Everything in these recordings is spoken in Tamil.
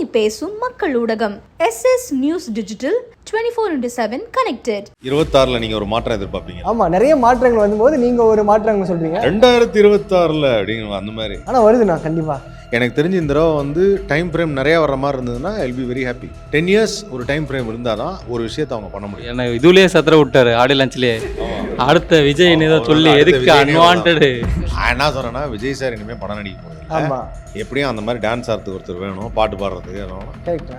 உண்மை பேசும் மக்கள் ஊடகம் SS நியூஸ் டிஜிட்டல் 24/7 கனெக்டட். 26ல நீங்க ஒரு மாற்றம் எதிர்பார்ப்பீங்க. ஆமா, நிறைய மாற்றங்கள் வரும்போது நீங்க ஒரு மாற்றங்கள் சொல்றீங்க 2026ல அப்படிங்க அந்த மாதிரி. ஆனா வருதுண்ணா கண்டிப்பா. எனக்கு தெரிஞ்சு இந்த தடவை வந்து டைம் ஃப்ரேம் நிறைய வர மாதிரி இருந்ததுன்னா I'll be very happy. 10 years ஒரு டைம் ஃப்ரேம் இருந்தால் தான் ஒரு விஷயத்தை அவங்க பண்ண முடியும். என்ன இதுலயே சத்திர விட்டாரு ஆடி லஞ்ச்லயே. அடுத்த விஜய் ஏதோ சொல்லி எதுக்கு அன்வான்டட். நான் என்ன சொல்றேன்னா, விஜய் சார் இனிமே படம் நடிக்க போறது ஆமா, எப்படியும் அந்த மாதிரி டான்ஸ் ஆடுறதுக்கு ஒருத்தர் வேணும், பாட்டு பாடுறதுக்கு. கரெக்டா.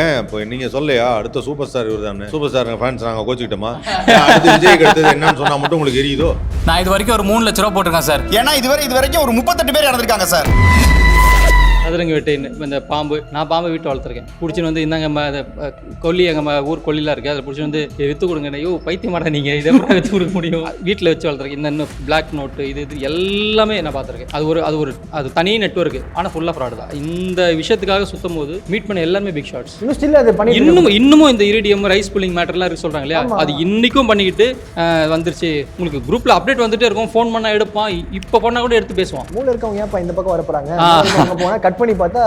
ஏன் இப்போ நீங்க சொல்லலையா அடுத்த சூப்பர் ஸ்டார் இவர் தானே? சூப்பர் ஸ்டார் ஃபேன்ஸ் நாங்கள் கோச்சிக்கிட்டோமா? அடுத்து விஜய்க்கு அடுத்தது என்னன்னு சொன்னா மட்டும் உங்களுக்கு எரியுதோ? நான் இது வரைக்கும் ஒரு 3 லட்ச ரூபா போட்டிருக்கேன் சார். ஏன்னா இது வரைக்கும் ஒரு 38 பேர் இறந்துருக்காங்க சார். சதுரங்க வெட்டை இந்த பாம்பு, நான் பாம்பு வீட்டு வளர்த்துருக்கேன். பிடிச்சின்னு வந்து இந்தாங்க கொல்லி, எங்கள் ஊர் கொல்லிலாம் இருக்குது, அதில் பிடிச்சி வந்து விற்று கொடுங்க. ஐயோ பைத்தியமாடா நீங்கள் இதை கூட விற்று கொடுக்க முடியும்? வீட்டில் வச்சு வளர்த்துருக்கேன். இந்த இன்னும் பிளாக் நோட்டு இது எல்லாமே நான் பார்த்துருக்கேன். அது தனி நெட்வொர்க்கு, ஆனால் ஃபுல்லாக ஃப்ராடு தான். இந்த விஷயத்துக்காக சுற்றும் போது மீட் பண்ண எல்லாமே பிக் ஷாட்ஸ். இன்னமும் இந்த இரிடியம் ரைஸ் புல்லிங் மேட்டர்லாம் இருக்கு சொல்கிறாங்க இல்லையா, அது இன்றைக்கும் பண்ணிக்கிட்டு வந்துருச்சு. உங்களுக்கு குரூப்பில் அப்டேட் வந்துட்டே இருக்கும், ஃபோன் பண்ணால் எடுப்பான், இப்போ பண்ணால் கூட எடுத்து பேசுவான். மூணு இருக்கவங்க ஏன்ப்பா இந்த பக்கம் வரப்போறாங்க போனால் கட் பண்ணி பார்த்தா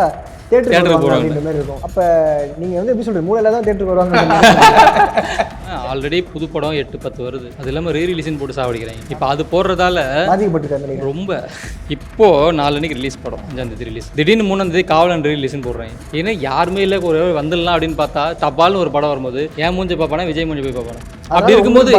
தியேட்டருக்கு போறாங்க மாதிரி இருக்கும். அப்ப நீங்க வந்து எப்படி சொல்றீங்க, மூளையில தான் தியேட்டருக்கு வருவாங்க. ஆல்ரெடி புது படம் 8-10 வருது, அது இல்லாமல் ரீரிலீஸ்னு போட்டு சாவடிக்கிறாங்க. இப்போ அது போடுறதால பாதிக்கப்பட்டிருக்காங்க ரொம்ப. இப்போ 4 அன்னைக்கு ரிலீஸ் படம், 5ஆம் ரிலீஸ், திடீர்னு 3ஆம் காவலன் ரீரிலீஸ்னு போடுறாங்க. ஏன்னா யாருமே இல்லை, ஒரு வந்துடலாம் அப்படின்னு பார்த்தா தபால்னு ஒரு படம் வரும்போது என் மூஞ்சி பார்ப்பானா விஜய் மூஞ்சி போய் பார்ப்பானா? அப்படி இருக்கும்போது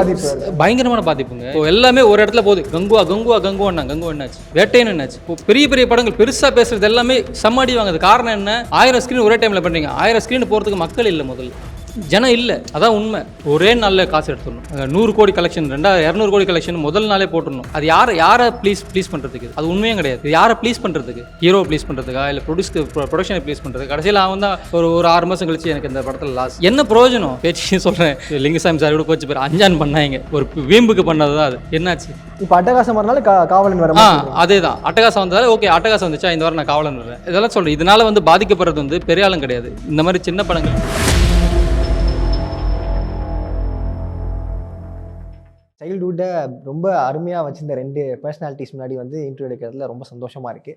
பயங்கரமான பாதிப்புங்க. இப்போ எல்லாமே ஒரு இடத்துல போகுது. கங்குவா என்னாச்சு, வேட்டைன்னு என்னாச்சு. இப்போ பெரிய பெரிய படங்கள் பெருசா பேசுறது எல்லாமே சம்மாடி வாங்குது. காரணம் என்ன? 1000 ஸ்கிரீன் ஒரே டைம்ல பண்றீங்க. 1000 ஸ்கிரீன் போறதுக்கு மக்கள் இல்லை, முதல்ல ஜனம் இல்லை, அதான் உண்மை. ஒரே நாளில் காசு எடுத்துடணும். 100 கோடி கலெக்ஷன், 200 கோடி கலெக்ஷன் முதல் நாளே போட்டுடணும். அது யாரை ப்ளீஸ் பண்ணுறதுக்கு? அது உண்மையும் கிடையாது. யாரை ப்ளீஸ் பண்ணுறதுக்கு? ஹீரோ ப்ளீஸ் பண்ணுறதுக்கா, இல்லை ப்ரொடக்ஷனை ப்ளீஸ் பண்ணுறதுக்கு? கடைசியில் அவன் தான் ஒரு 6 மாதம் கழிச்சு எனக்கு இந்த படத்தில் லாஸ். என்ன பிரயோஜனம்? பேச்சு சொல்கிறேன். லிங்குசாமி சார் கூட கோச்சு பேர் அஞ்சான் பண்ணாங்க, ஒரு வீம்புக்கு பண்ணது தான் அது. என்னாச்சு? இப்போ அட்டகாசம் வரனால காவலன் வர அதே தான். அட்டகாசம் வந்ததால ஓகே, அட்டகாசம் வந்துச்சா இந்த வாரம் நான் காவலன் வரேன், இதெல்லாம் சொல்கிறேன். இதனால வந்து பாதிக்கப்படுறது வந்து பெரிய ஆளும் கிடையாது, இந்த மாதிரி சின்ன படங்கள். சைல்டுஹுட்டை ரொம்ப அருமையாக வச்சிருந்த 2 பர்சனாலிட்டிஸ் முன்னாடி வந்து இன்டர்வியூ எடுக்கிறதுல ரொம்ப சந்தோஷமா இருக்கு.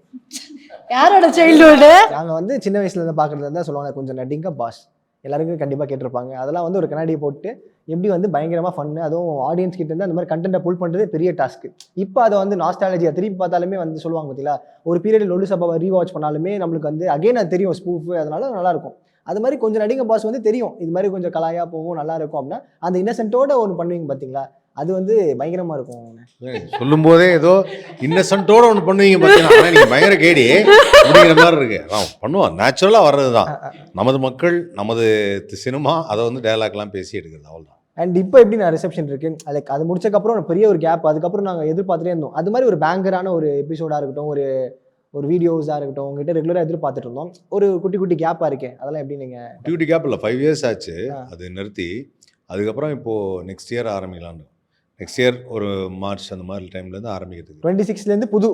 யாரோட சைல்டுஹுட்? நாங்கள் வந்து சின்ன வயசுல இருந்து பார்க்குறது தான் சொல்லுவாங்க, கொஞ்சம் நடிங்க பாஸ், எல்லாருக்கும் கண்டிப்பாக கேட்டிருப்பாங்க. அதெல்லாம் வந்து ஒரு கண்ணாடியை போட்டு எப்படி வந்து பயங்கரமாக ஃபன்னு, அதுவும் ஆடியன்ஸ் கிட்ட இருந்து அந்த மாதிரி கண்டென்ட்டை புல் பண்ணுறது பெரிய டாஸ்க்கு. இப்போ அதை வந்து நாஸ்டாலஜியா திருப்பி பார்த்தாலுமே வந்து சொல்லுவாங்க பார்த்தீங்களா, ஒரு பீரியட் லொல்லு சபாவை ரீவாட்ச் பண்ணாலுமே நம்மளுக்கு வந்து அகைன் அது தெரியும் ஸ்பூஃப், அதனால நல்லாயிருக்கும். அது மாதிரி கொஞ்சம் நடிங்க பாஸ் வந்து தெரியும் இது மாதிரி கொஞ்சம் கலாயாக போகும், நல்லா இருக்கும் அப்படின்னா அந்த இன்னசென்ட்டோட ஒன்று பண்ணுவீங்க பார்த்தீங்களா, அது வந்து பயங்கரமாக இருக்கும். சொல்லும் போதே ஏதோ இன்னசென்ட்டோட ஒன்று பண்ணுவீங்க பார்த்தீங்கன்னா நீங்கள் பயங்கர கேடி அப்படிங்கிற மாதிரி இருக்கு. பண்ணுவோம், நேச்சுரலாக வர்றது தான். நமது மக்கள், நமது சினிமா, அதை வந்து டயலாக்லாம் பேசி எடுக்கிறது, அவ்வளோதான். அண்ட் இப்போ எப்படி நான் ரிசப்ஷன் இருக்கு, லைக் அது முடிச்சக்கப்புறம் பெரிய ஒரு கேப், அதுக்கப்புறம் நாங்கள் எதிர்பார்த்துட்டே இருந்தோம். அது மாதிரி ஒரு பேங்கரான ஒரு எபிசோடாக இருக்கட்டும், ஒரு வீடியோஸாக இருக்கட்டும், உங்ககிட்ட ரெகுலராக எதிர்பார்த்துட்டு இருந்தோம். ஒரு குட்டி கேப்பாக இருக்கேன், அதெல்லாம் எப்படி நீங்கள்? குட்டி கேப் இல்லை, 5 இயர்ஸ் ஆச்சு அது நிறுத்தி. அதுக்கப்புறம் இப்போது நெக்ஸ்ட் இயர் ஆரம்பிக்கலான்னு. நெக்ஸ்ட் இயர் ஒரு மார்ச் அந்த மாதிரி டைம்லேருந்து ஆரம்பிக்கிறதுக்கு. 26லேருந்து புது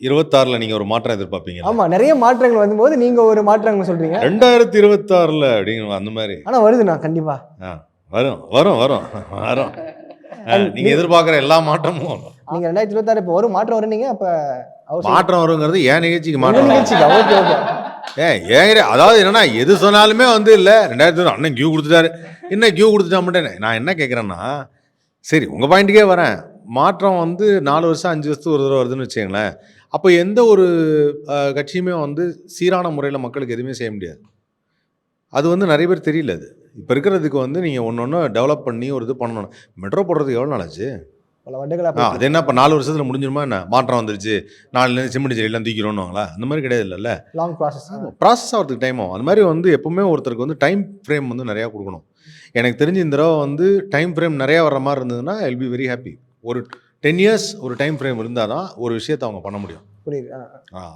26ல நீங்கள் ஒரு மாற்றம் எதிர்பார்ப்பீங்க. ஆமாம், நிறைய மாற்றங்கள் வரும்போது நீங்கள் ஒரு மாற்றங்கள் சொல்கிறீங்க 2026ல அப்படிங்கிற அந்த மாதிரி. ஆனால் வருதுண்ணா கண்டிப்பாக. வரும். நீங்கள் எதிர்பார்க்குற எல்லா மாற்றமும் வரும். நீங்கள் 2026 இப்போ ஒரு மாற்றம் வருனீங்க, அப்போ மாற்றம் வருங்கிறது என் நிகழ்ச்சிக்கு மாற்றம். ஓகே. அதாவது என்னன்னா, எது சொன்னாலுமே வந்து இல்லை 2000 அண்ணன் கியூ கொடுத்துட்டாரு, என்ன கியூ கொடுத்துட்டா மட்டும். நான் என்ன கேட்குறேன்னா, சரி உங்கள் பாயிண்ட்டுக்கே வரேன். மாற்றம் வந்து 4 வருஷம் 5 வருஷத்துக்கு ஒரு தடவை வருதுன்னு வச்சுங்களேன். அப்போ எந்த ஒரு கட்சியுமே வந்து சீரான முறையில் மக்களுக்கு எதுவுமே செய்ய முடியாது. அது வந்து நிறைய பேர் தெரியல. அது இப்போ இருக்கிறதுக்கு வந்து நீங்கள் ஒன்று டெவலப் பண்ணி ஒரு இது பண்ணணும். மெட்ரோ போடுறதுக்கு எவ்வளோ நாளாச்சு? அது என்ன இப்போ 4 வருஷத்தில் முடிஞ்சிருமா என்ன? மாற்றம் வந்துருச்சு, 4லேருந்து சிமெண்ட் ஜெல்லாம் தூக்கிடுவாங்களா? அந்த மாதிரி கிடையாது இல்லைல்ல. லாங் ப்ராசஸ் ஆகிறதுக்கு டைம் ஆகும். அது மாதிரி வந்து எப்பவுமே ஒருத்தருக்கு வந்து டைம் ஃப்ரேம் வந்து நிறையா கொடுக்கணும். எனக்கு தெரிஞ்சு இந்த தடவை வந்து டைம் ஃப்ரேம் நிறையா வர்ற மாதிரி இருந்ததுன்னா ஐல் பி வெரி ஹாப்பி. ஒரு 10 இயர்ஸ் ஒரு டைம் ஃப்ரேம் இருந்தால் தான் ஒரு விஷயத்தை அவங்க பண்ண முடியும். புரியுது.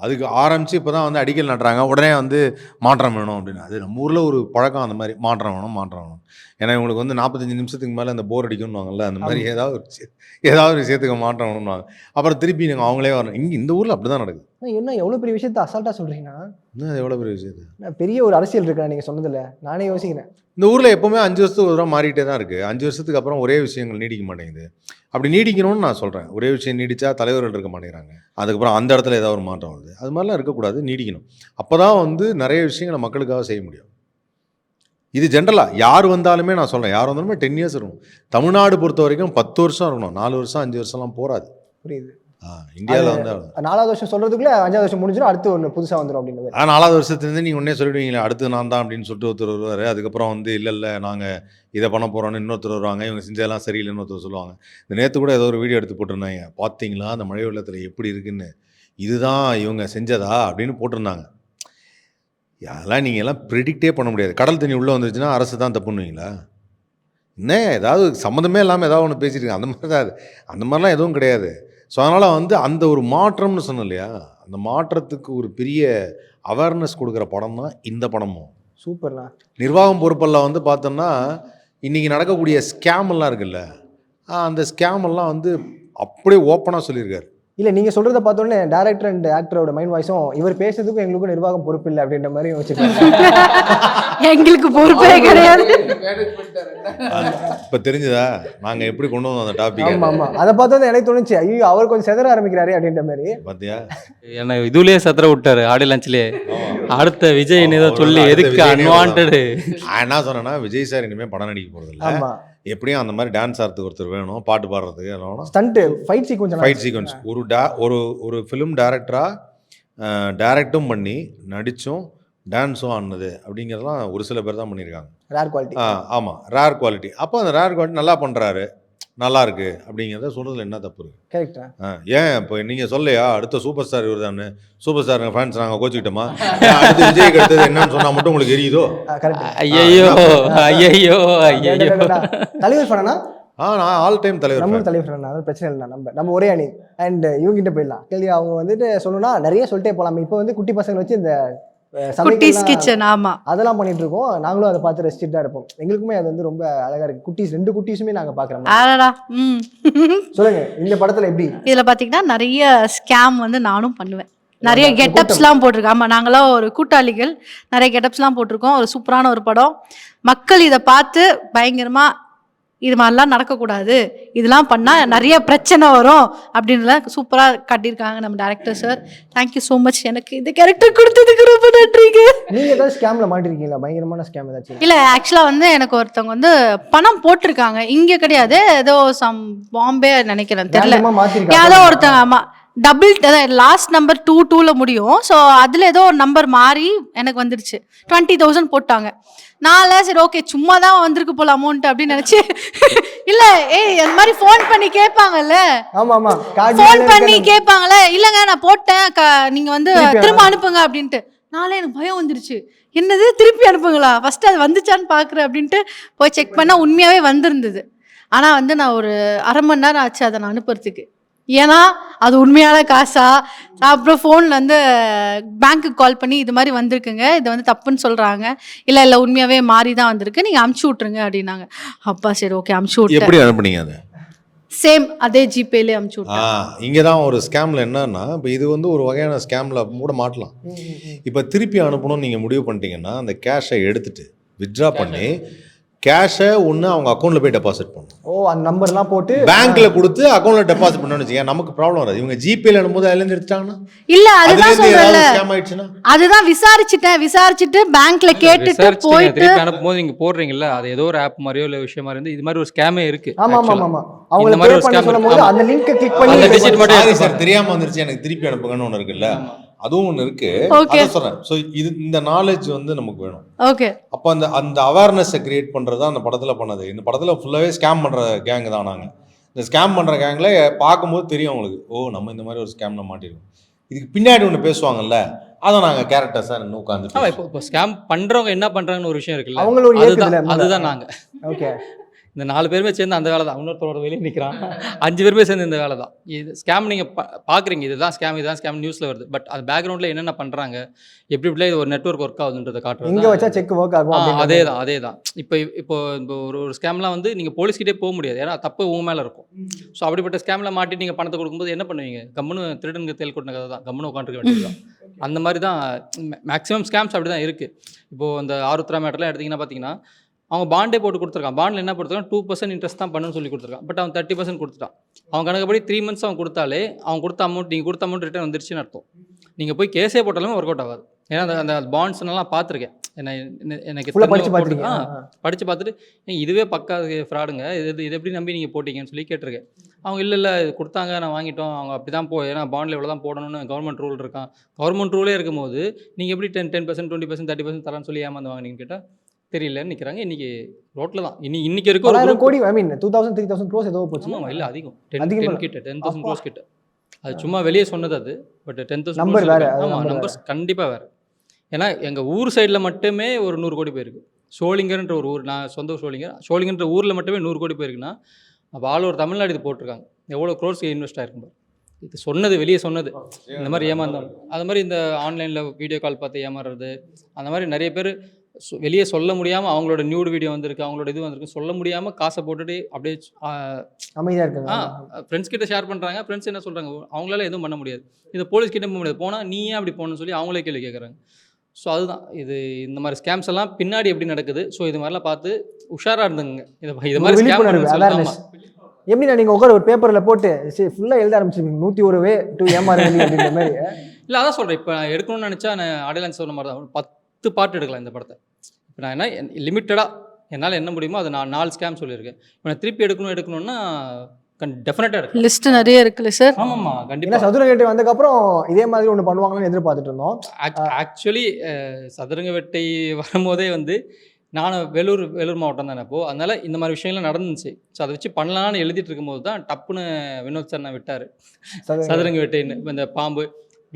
அதுக்கு ஆரம்பித்து இப்போ தான் வந்து அடிக்கல் நட்டுறாங்க, உடனே வந்து மாற்றம் வேணும் அப்படின்னு. அது நம்ம ஊரில் ஒரு பழக்கம், அந்த மாதிரி மாற்றம் வேணும். ஏன்னா இவங்களுக்கு வந்து 45 நிமிஷத்துக்கு மேலே அந்த போர் அடிக்கணும்வாங்கல்ல, அந்த மாதிரி ஏதாவது ஒரு விஷயத்துக்கு மாற்றம் வேணும்வாங்க. அப்புறம் திருப்பி நீங்கள் அவங்களே வரணும். இந்த ஊரில் அப்படி தான் நடக்குது. என்ன எவ்வளோ பெரிய விஷயத்த அசால்ட்டாக சொல்கிறீங்கன்னா, இன்னும் எவ்வளோ பெரிய விஷயம் இது. பெரிய ஒரு அரசியல் இருக்கா நீங்கள் சொன்னதில்ல, நானே யோசிக்கிறேன். இந்த ஊரில் எப்போவுமே 5 வருஷத்துக்கு ஒரு தடவை மாறிட்டே தான் இருக்குது. 5 வருஷத்துக்கு அப்புறம் ஒரே விஷயங்கள் நீடிக்க மாட்டேங்குது. அப்படி நீடிக்கணும்னு நான் சொல்கிறேன். ஒரே விஷயம் நீடித்தா தலைவர்கள் இருக்க மாட்டேங்கிறாங்க. அதுக்கப்புறம் அந்த இடத்துல ஏதாவது ஒரு மாற்றம் வருது. அது மாதிரிலாம் இருக்கக்கூடாது, நீடிக்கணும். அப்போ தான் வந்து நிறைய விஷயங்களை மக்களுக்காக செய்ய முடியும். இது ஜென்ரலாக யார் வந்தாலுமே நான் சொல்கிறேன், யார் வந்தாலுமே 10 இயர்ஸ் இருக்கணும். தமிழ்நாடு பொறுத்த வரைக்கும் 10 வருஷம் இருக்கணும். 4 வருஷம் 5 வருஷம்லாம் போகாது. புரியுது. இந்தியாவில் வந்து 4வது வருஷம் சொல்கிறதுக்குள்ளே 5வது வருஷம் முடிஞ்சிடும், அடுத்து ஒன்று புதுசாக வந்துடும் அப்படின்னு. 4வது வருஷத்துலேருந்து நீங்கள் ஒன்றே சொல்லிடுவீங்களே, அடுத்து நான் தான் அப்படின்னு சொல்லிட்டு ஒருத்தர் வருவார். அதுக்கப்புறம் வந்து இல்லை நாங்கள் இதை பண்ண போகிறோன்னு இன்னொருத்தர் வருவாங்க. இவங்க செஞ்சதெல்லாம் சரியில்லைன்னு ஒருத்தர் சொல்லுவாங்க. இந்த நேற்று கூட ஏதோ ஒரு வீடியோ எடுத்து போட்டிருந்தாங்க, பார்த்தீங்களா அந்த மழை வெள்ளத்தில் எப்படி இருக்குன்னு, இதுதான் இவங்க செஞ்சதா அப்படின்னு போட்டிருந்தாங்க. அதெல்லாம் நீங்கள் எல்லாம் ப்ரிடிக்டே பண்ண முடியாது. கடல் தண்ணி உள்ளே வந்துருச்சுன்னா அரசு தான் தப்புன்னுவீங்களா? என்ன ஏதாவது சம்மந்தமே இல்லாமல் ஏதாவது ஒன்று பேசிட்டு அந்த மாதிரி தான். அந்த மாதிரிலாம் எதுவும் கிடையாது. ஸோ அதனால் வந்து அந்த ஒரு மாற்றம்னு சொன்னோம் இல்லையா, அந்த மாற்றத்துக்கு ஒரு பெரிய அவேர்னஸ் கொடுக்குற படம் தான் இந்த படமும். சூப்பர்ண்ணா. நிர்வாகம் பொறுப்பெல்லாம் வந்து பார்த்தோம்னா இன்றைக்கி நடக்கக்கூடிய ஸ்கேமெல்லாம் இருக்குல்ல, அந்த ஸ்கேமெல்லாம் வந்து அப்படியே ஓப்பனாக சொல்லியிருக்காரு. இல்லை நீங்கள் சொல்கிறத பார்த்தோன்னே டேரக்டர் அண்ட் ஆக்டரோட மைண்ட் வாய்ஸும் இவர் பேசுறதுக்கும் எங்களுக்கும் நிர்வாகம் பொறுப்பு இல்லை அப்படின்ற மாதிரி யோசிச்சிருக்காங்க. எங்களுக்கு பொறுப்பே கிடையாது. இப்போ தெரிஞ்சுதா நாங்கள் எப்படி கொண்டு வந்தோம் அந்த டாபிக்? ஆமாம் ஆமாம், அதை பார்த்தா எனக்கு தோணுச்சு, ஐயோ அவர் கொஞ்சம் செதற ஆரம்பிக்கிறாரு அப்படின்ற மாதிரி. பார்த்தியா, என்ன இதுலயே சத்திர விட்டாரு ஆடி லஞ்ச்லயே. அடுத்த விஜய் ஏதோ சொல்லி எதுக்கு அன்வான்டடு. நான் என்ன சொன்னேன்னா, விஜய் சார் இனிமேல் படம் நடிக்க போகிறது இல்லை, ஆமாம் எப்படியும் அந்த மாதிரி டான்ஸ் ஆடுறதுக்கு ஒருத்தர் வேணும், பாட்டு பாடுறதுக்கு வேணும், stunt fight sequence. Fight sequence ஒரு ஃபிலிம் டைரக்டராக டைரக்டும் பண்ணி நடித்தும் டான்ஸும் ஆனது அப்படிங்கிறதுலாம் ஒரு சில பேர் தான் பண்ணியிருக்காங்க. Rare quality. ஆமாம், ரேர் குவாலிட்டி. அப்போ அந்த ரேர் குவாலிட்டி நல்லா பண்ணுறாரு, நல்லா இருக்கு அப்படிங்கிறத சொல்கிறதுல என்ன தப்பு இருக்குது? கரெக்டா. ஏன் இப்போ நீங்கள் சொல்லையா அடுத்த சூப்பர் ஸ்டார் இவர் தானே, சூப்பர் ஸ்டார் ஃபேன்ஸ் நாங்கள் கோச்சிக்கிட்டோமா, அடுத்து விஜய்க்கு அடுத்தது என்னன்னு சொன்னால் மட்டும் உங்களுக்கு எரியுதோ? கரெக்ட். ஐயோ ஐயோ ஐயோ. தலைவர் ஃபேனா? நான் ஆல் டைம் தலைவர். நம்ம தலைவர் ஃபேனா, அது பிரச்சனை இல்லை. நம்ம ஒரே அணி. அண்ட் இவங்ககிட்ட போயிடலாம். கேள்வி அவங்க வந்துட்டு சொல்லணும்னா நிறைய சொல்லிட்டே போகலாம். இப்போ வந்து குட்டி பசங்களை வச்சு இந்த குட்டீஸ் கிச்சன், ஆமா அதெல்லாம் பண்ணிட்டு இருக்கோம். நாங்களும் அதை பார்த்து ரசிச்சுட்டு தான் இருப்போம். எங்களுக்குமே அது வந்து ரொம்ப அழகா இருக்கு. குட்டீஸ் 2 குட்டீஸுமே நாங்க பாக்குறோம். சொல்லுங்க, இந்த படத்துல எப்படி? இதுல பாத்தீங்கன்னா நிறைய ஸ்கேம் வந்து நானும் பண்ணுவேன். நிறைய கெட்டப்ஸ்லாம் போட்டிருக்கேன். ஆமா, நாங்களாம் ஒரு கூட்டாளிகள், நிறைய கெட்டப்ஸ்லாம் போட்டிருக்கோம். ஒரு சூப்பரான ஒரு படம். மக்கள் இதை பார்த்து பயங்கரமா இது மாதிரிலாம் நடக்கக்கூடாது, இதெல்லாம் பண்ணால் நிறைய பிரச்சனை வரும் அப்படின்லாம் சூப்பராக காட்டியிருக்காங்க நம்ம director sir. Thank you so much, எனக்கு இந்த கேரக்டர் கொடுத்ததுக்கு ரொம்ப நன்றிங்க. நீங்கள் ஏதாவது ஸ்கேமில் மாட்டிருக்கீங்களா? பயங்கரமான ஸ்கேம் ஏதாச்சும்? இல்லை, ஆக்சுவலாக வந்து எனக்கு ஒருத்தவங்க வந்து பணம் போட்டிருக்காங்க, இங்கே கிடையாது, ஏதோ சம் பாம்பே நினைக்கிறேன், தெரியல, ஏதோ ஒருத்தவங்க. ஆமாம், டபுள் லாஸ்ட் நம்பர் 22ல முடியும். ஸோ அதில் ஏதோ ஒரு நம்பர் மாறி எனக்கு வந்துடுச்சு. 20,000 போட்டாங்க. நான்ல சரி ஓகே சும்மா தான் வந்திருக்கு போல அமௌண்ட் அப்படின்னு நினச்சி, இல்லை அந்த மாதிரி ஃபோன் பண்ணி கேட்பாங்கல்ல, ஃபோன் பண்ணி கேட்பாங்கல்ல, இல்லைங்க நான் போட்டேன் நீங்கள் வந்து திரும்ப அனுப்புங்க அப்படின்ட்டு. நாளே எனக்கு பயம் வந்துருச்சு, என்னது திருப்பி அனுப்புங்களா, ஃபஸ்ட்டு அது வந்துச்சான்னு பார்க்குறேன் அப்படின்ட்டு போய் செக் பண்ணால் உண்மையாகவே வந்திருந்தது. ஆனால் வந்து நான் ஒரு அரை மணி நேரம் ஆச்சு அதை நான் அனுப்புறதுக்கு. ஏன்னா அது உண்மையான காசா. அப்புறம் ஃபோனில் வந்து பேங்க்குக்கு கால் பண்ணி இது மாதிரி வந்திருக்குங்க, இது வந்து தப்புன்னு சொல்கிறாங்க, இல்லை உண்மையாகவே மாறி தான் வந்திருக்கு, நீங்கள் அமுச்சு விட்ருங்க அப்படின்னாங்க. அப்பா சரி ஓகே அமுச்சு விட்டு. எப்படி அனுப்புனீங்க? அது சேம் அதே ஜிபேலே அமுச்சு விட்டேன். இங்கே தான் ஒரு ஸ்கேமில் என்னன்னா, இப்போ இது வந்து ஒரு வகையான ஸ்கேமில் கூட மாட்டலாம். இப்போ திருப்பி அனுப்பணும்னு நீங்கள் முடிவு பண்ணிட்டீங்கன்னா, அந்த கேஷை எடுத்துட்டு வித்ட்ரா பண்ணி கேஷை ஒன்று அவங்க அக்கௌண்ட்டில் போய் டெபாசிட் பண்ணணும். அந்த நம்பர்லாம் போட்டு பேங்க்கில் கொடுத்து அக்கௌண்ட்டில் டெபாசிட் பண்ணணும்னு வச்சுக்கோங்க, நமக்கு ப்ராப்ளம் வராது. இவங்க ஜிபேல அனுப்பும்போது அதுலேருந்து எடுத்துட்டாங்கன்னா இல்லை, அதுதான் சொல்கிறேன், ஸ்கேம் ஆயிடுச்சுன்னா அதுதான் விசாரிச்சுட்டு பேங்க்ல கேட்டுட்டு போயிட்டு திருப்பி அனுப்பும்போது நீங்கள் போடுறீங்கல்ல, அது ஏதோ ஒரு ஆப் மாதிரியோ இல்லை விஷயம் மாதிரி இருந்து இது மாதிரி ஒரு ஸ்கேமே இருக்கு. ஆமாம் அவங்க மாதிரி ஒரு ஸ்கேம் சொல்லும்போது அந்த லிங்கை கிளிக் பண்ணி சார் தெரியாமல் வந்துருச்சு எனக்கு திருப்பி அனுப்புங்கன்னு ஒன்று இருக்குல்ல, அதுவும் ஒன்று இருக்கு. அதை சொல்றேன். ஸோ இது இந்த நாலேஜ் வந்து நமக்கு வேணும். ஓகே, அப்போ அந்த அவேர்னஸை கிரியேட் பண்ணுறது அந்த படத்தில் பண்ணது. இந்த படத்தில் ஃபுல்லாகவே ஸ்கேம் பண்ணுற கேங் தான். நாங்கள் இந்த ஸ்கேம் பண்ணுற கேங்கில் பார்க்கும்போது தெரியும் அவங்களுக்கு, நம்ம இந்த மாதிரி ஒரு ஸ்கேமில் மாட்டிருக்கோம். இதுக்கு பின்னாடி ஒன்று பேசுவாங்கல்ல, அதை நாங்கள் கேரக்டர்ஸாக இன்னும் உட்காந்து இப்போ ஸ்கேம் பண்ணுறவங்க என்ன பண்ணுறாங்கன்னு ஒரு விஷயம் இருக்குல்ல, அவங்களோட அதுதான் நாங்கள். ஓகே, இந்த 4 பேருமே சேர்ந்து அந்த வேலை தான். இன்னொருத்தரோட வெளியே நிற்கிறான். 5 பேருமே சேர்ந்து இந்த வேலை தான். இது ஸ்கேம் நீங்கள் பார்க்குறீங்க, இதுதான் ஸ்கேம் நியூஸில் வருது. பட் அது பேக்ரவுண்டில் என்னென்ன பண்ணுறாங்க, எப்படி இது ஒரு நெட்வொர்க் ஒர்க் ஆகுதுன்றதை இங்கே காட்டுறது. வச்சா செக் ஒர்க் ஆகும். அதே தான். இப்போ ஒரு ஸ்கேம்லாம் வந்து நீங்கள் போலீஸ்கிட்டே போக முடியாது, ஏன்னா தப்பு உங்கள் மேலே இருக்கும். ஸோ அப்படிப்பட்ட ஸ்கேமில் மாட்டி நீங்கள் பணத்தை கொடுக்கும்போது என்ன பண்ணுவீங்க? கம்முன்னு திருடனுக்கு தேல் கொட்டின கதை தான், கம்முன்னு உட்காந்துருக்க வேண்டியது தான். அந்த மாதிரி தான் மேக்ஸிமம் ஸ்கேம்ஸ் அப்படி தான் இருக்குது. இப்போது அந்த ஆருத்ரா மேட்டர்லாம் எடுத்திங்கன்னா பார்த்தீங்கன்னா, அவங்க பாண்டே போட்டு கொடுத்துருக்கான். பாண்டில் என்ன கொடுத்துருக்கான், 2% இன்ட்ரெஸ்ட் தான் பண்ணுன்னு சொல்லி கொடுத்துருக்கான். பட் அவன் 30% கொடுத்துட்டான். அவன் கணக்குப்படி 3 months அவன் கொடுத்தாலே அவன் கொடுத்த அமௌண்ட், நீங்கள் கொடுத்த அமௌண்ட் ரிட்டர்ன் வந்துருச்சுன்னு அர்த்தம். நீங்கள் போய் கேஸே போட்டாலுமே ஒர்க் அவுட் ஆகாது. ஏன்னா அந்த பாண்ட்ஸ்லாம் பார்த்துருக்கேன். எனக்கு படித்து பார்த்துட்டு இதுவே பக்கா ஃப்ராடுங்க, இது எப்படி நம்பி நீங்கள் போட்டிங்கன்னு சொல்லி கேட்டிருக்கேன். அவங்க இல்லை இது கொடுத்தாங்க, நான் வாங்கிட்டோம், அவங்க அப்படி தான் ஏன்னா பாண்டில் இவ்வளோ தான் போடணும்னு கவர்மெண்ட் ரூல் இருக்கான். கவர்மெண்ட் ரூலே இருக்கும்போது நீங்கள் எப்படி 10%, 20%, 30% தரான்னு சொல்லி ஏமாந்து வாங்கினீங்கன்னு கேட்டால் தெரியலன்னு நிற்கிறாங்க. இன்னைக்கு ரோட்டில் தான் இன்னைக்கு வரைக்கும் 1,000 கோடி, ஐ மீன் 2,000-3,000 crores ஏதோ போச்சு. ஆமாம், இல்லை அதிகம், 10,000 crores கிட்ட. அது சும்மா வெளியே சொன்னது அது. பட் 10,000 நம்பர் வேறு. ஆமாம், நம்பர்ஸ் கண்டிப்பாக வேறு. ஏன்னா எங்கள் ஊர் சைடில் மட்டுமே ஒரு 100 கோடி போயிருக்கு. சோளிங்கர்ன்ற ஒரு ஊர், நான் சொந்த சோளிங்கர்ன்ற ஊரில் மட்டுமே 100 கோடி போயிருக்குன்னா, அப்போ ஆல் ஓவர் தமிழ்நாடு இது போட்டிருக்காங்க. எவ்வளோ க்ரோர்ஸ் இன்வெஸ்ட் ஆகிருக்கும் பாரு. இது சொன்னது, வெளியே சொன்னது இந்த மாதிரி ஏமாந்தாங்க. அது மாதிரி இந்த ஆன்லைனில் வீடியோ கால் பார்த்து ஏமாறுறது, அந்த மாதிரி நிறைய பேர் வெளியே சொல்ல முடியாமல் அவங்களோட நியூடு வீடியோ வந்திருக்கு, அவங்களோட இது வந்திருக்கு, சொல்ல முடியாமல் காசை போட்டுட்டு அப்படியே அமைதியாக இருக்காங்க. ஃப்ரெண்ட்ஸ் கிட்ட ஷேர் பண்ணுறாங்க. ஃப்ரெண்ட்ஸ் என்ன சொல்கிறாங்க, அவங்களால எதுவும் பண்ண முடியாது. இதை போலீஸ் கிட்ட போக முடியாது, போனால் நீ ஏன் அப்படி போகணும்னு சொல்லி அவங்களே கேள்வி கேட்குறாங்க. ஸோ அதுதான் இது. இந்த மாதிரி ஸ்கேம்ஸ் எல்லாம் பின்னாடி எப்படி நடக்குது, ஸோ இது மாதிரிலாம் பார்த்து உஷாராக இருந்துங்க. இது மாதிரி ஸ்கேம் எப்படின்னா நீங்கள் உட்கார ஒரு பேப்பரில் போட்டு சரி ஃபுல்லாக எழுத ஆரம்பிச்சிருப்பீங்க, 101 வே டு ஏமாறுவேலி அப்படின்ற மாதிரி. இல்லை, அதான் சொல்கிறேன். இப்போ நான் எடுக்கணும்னு நினச்சா நான் அடையாளம் சொன்ன மாதிரி தான் 10 பார்ட் எடுக்கலாம் இந்த படத்தை. இப்போ நான் என்ன லிமிட்டடாக என்னால் என்ன முடியுமோ அதை நான் 4 ஸ்கேம் சொல்லியிருக்கேன். இப்போ நான் திருப்பி எடுக்கணும்னா டெஃபினட்டாக இருக்கு, லிஸ்ட் நிறைய இருக்குல்ல சார். ஆமாம்மா, கண்டிப்பாக. சதுரங்க வேட்டை வந்ததுக்கப்புறம் இதே மாதிரி ஒன்று பண்ணுவாங்கன்னு எதிர்பார்த்துட்டு இருந்தோம். ஆக்சுவலி சதுரங்க வேட்டை வரும்போதே வந்து நான் வேலூர் மாவட்டம் தானே அப்போது, அதனால் இந்த மாதிரி விஷயங்கள்லாம் நடந்துச்சு. ஸோ அதை வச்சு பண்ணலான்னு எழுதிட்டு இருக்கும்போது தான் டப்புன்னு வினோத் சார் நான் விட்டார் சதுரங்க வேட்டைன்னு. இப்போ இந்த பாம்பு,